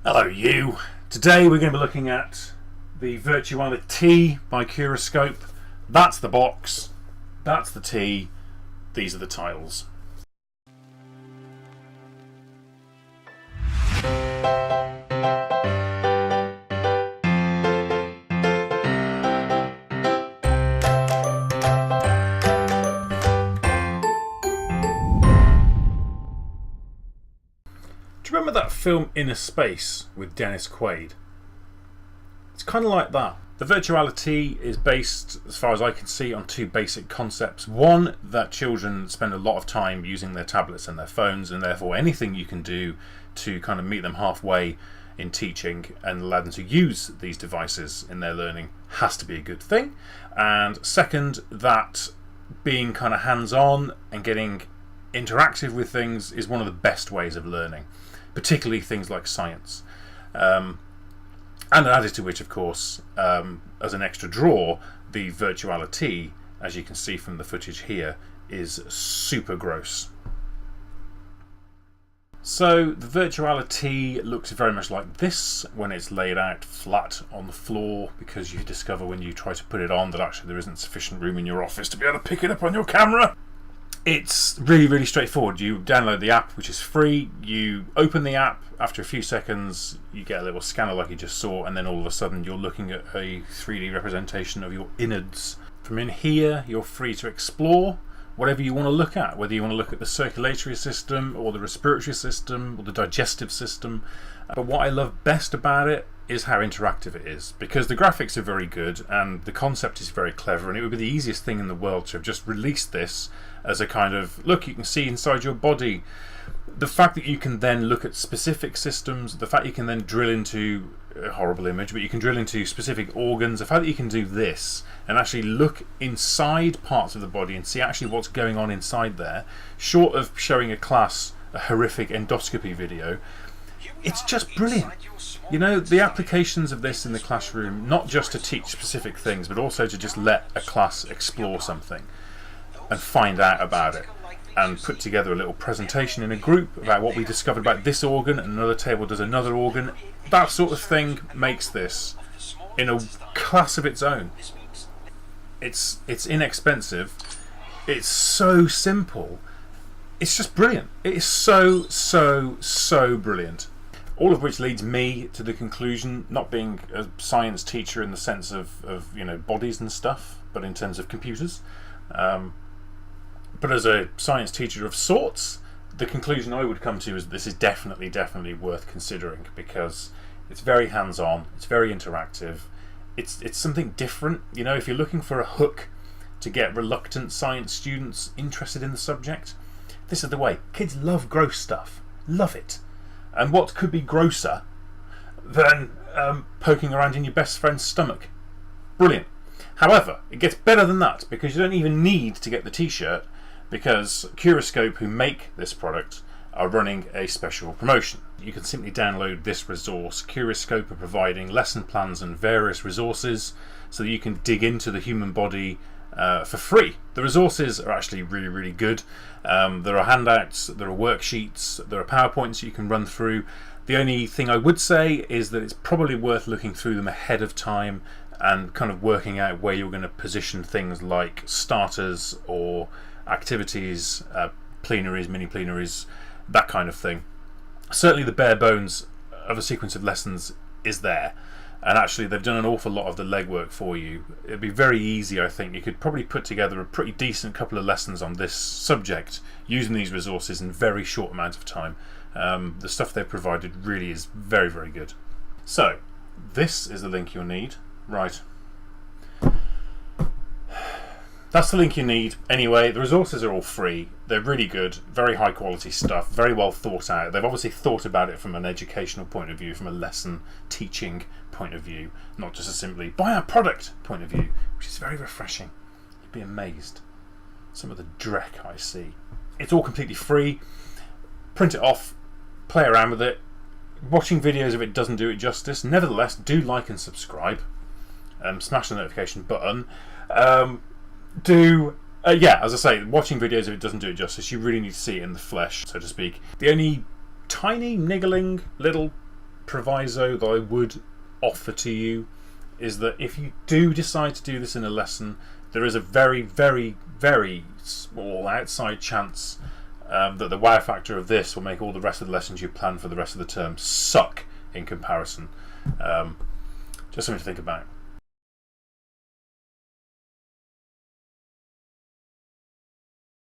Hello you! Today we're going to be looking at the VirtualiTee by Curiscope. That's the box, that's the T, these are the tiles. Do you remember that film Inner Space with Dennis Quaid? It's kind of like that. The VirtualiTee is based, as far as I can see, on two basic concepts. One, that children spend a lot of time using their tablets and their phones, and therefore anything you can do to kind of meet them halfway in teaching and allow them to use these devices in their learning has to be a good thing. And second, that being kind of hands-on and getting interactive with things is one of the best ways of learning, particularly things like science. And added to which, of course, as an extra draw, the VirtualiTee, as you can see from the footage here, is super gross. So the VirtualiTee looks very much like this when it's laid out flat on the floor, because you discover when you try to put it on that actually there isn't sufficient room in your office to be able to pick it up on your camera. It's really straightforward. You download the app, which is free, you open the app, after a few seconds you get a little scanner like you just saw, and then all of a sudden you're looking at a 3D representation of your innards. From in here you're free to explore whatever you want to look at, whether you want to look at the circulatory system or the respiratory system or the digestive system. But what I love best about it is how interactive it is, because the graphics are very good and the concept is very clever, and it would be the easiest thing in the world to have just released this as a kind of, look, you can see inside your body. The fact that you can then look at specific systems, the fact you can then drill into a horrible image, but you can drill into specific organs, the fact that you can do this and actually look inside parts of the body and see actually what's going on inside there, short of showing a class a horrific endoscopy video, it's just brilliant. You know, the applications of this in the classroom, not just to teach specific things, but also to just let a class explore something and find out about it, and put together a little presentation in a group about what we discovered about this organ, and another table does another organ. That sort of thing makes this in a class of its own. It's inexpensive, it's so simple, it's just brilliant. It is so brilliant. All of which leads me to the conclusion, not being a science teacher in the sense of you know, bodies and stuff, but in terms of computers, but as a science teacher of sorts, the conclusion I would come to is this is definitely worth considering, because it's very hands-on, it's very interactive, it's something different. You know, if you're looking for a hook to get reluctant science students interested in the subject, this is the way. Kids love gross stuff, love it. And what could be grosser than poking around in your best friend's stomach? Brilliant. However, it gets better than that, because you don't even need to get the t-shirt, because Curiscope, who make this product, are running a special promotion. You can simply download this resource. Curiscope are providing lesson plans and various resources so that you can dig into the human body for free. The resources are actually really good. There are handouts, there are worksheets, there are PowerPoints you can run through. The only thing I would say is that it's probably worth looking through them ahead of time and kind of working out where you're going to position things like starters or activities, plenaries, mini plenaries, that kind of thing. Certainly the bare bones of a sequence of lessons is there, and actually they've done an awful lot of the legwork for you. It'd be very easy, I think. You could probably put together a pretty decent couple of lessons on this subject using these resources in a very short amount of time. The stuff they've provided really is very good. So this is the link you'll need. Right, that's the link you need. Anyway, the resources are all free. They're really good, very high quality stuff, very well thought out. They've obviously thought about it from an educational point of view, from a lesson teaching point of view, not just a simply buy our product point of view, which is very refreshing. You'd be amazed some of the dreck I see. It's all completely free. Print it off, play around with it. Watching videos of it doesn't do it justice. Nevertheless, do like and subscribe. Smash the notification button. Yeah, as I say, watching videos of it doesn't do it justice. You really need to see it in the flesh, so to speak. The only tiny, niggling little proviso that I would offer to you is that if you do decide to do this in a lesson, there is a very, very, very small outside chance that the wow factor of this will make all the rest of the lessons you plan for the rest of the term suck in comparison. Just something to think about.